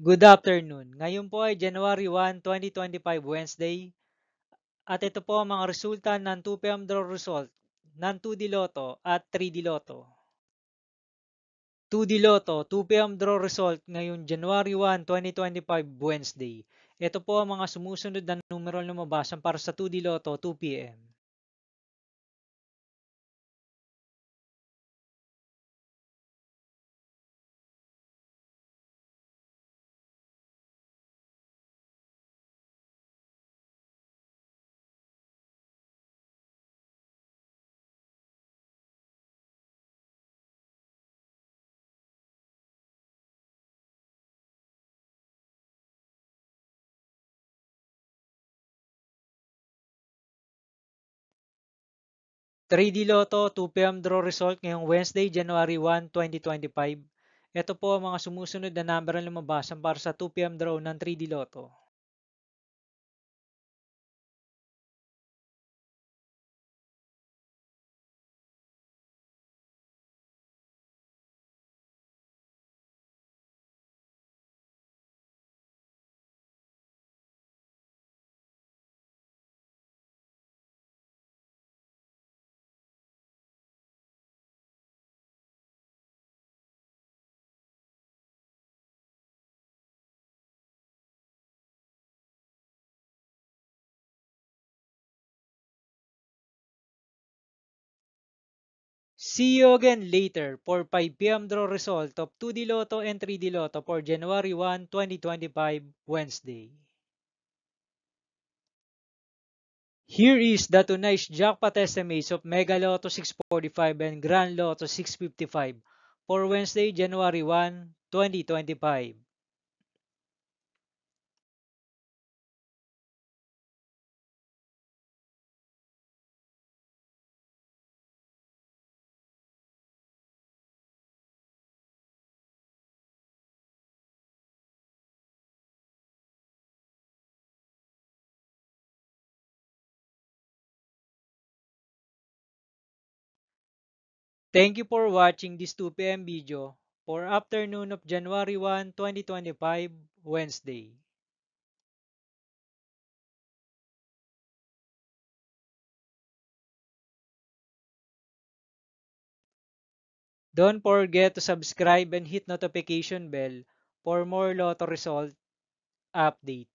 Good afternoon. Ngayon po ay January 1, 2025, Wednesday. At ito po ang mga resulta ng 2 p.m. draw result ng 2D Lotto at 3D Lotto. 2D Lotto, 2 p.m. draw result ngayon January 1, 2025, Wednesday. Ito po ang mga sumusunod na numero na lumabasan para sa 2D Lotto 2 p.m. 3D Lotto 2 p.m. draw result ngayong Wednesday, January 1, 2025. Ito po ang mga sumusunod na number na lumabasan para sa 2 p.m. draw ng 3D Lotto. See you again later for 5 p.m. draw result of 2D Lotto and 3D Lotto for January 1, 2025, Wednesday. Here is the tonight's jackpot estimates of Mega Lotto 645 and Grand Lotto 655 for Wednesday, January 1, 2025. Thank you for watching this 2 p.m. video for afternoon of January 1, 2025, Wednesday. Don't forget to subscribe and hit notification bell for more Lotto result update.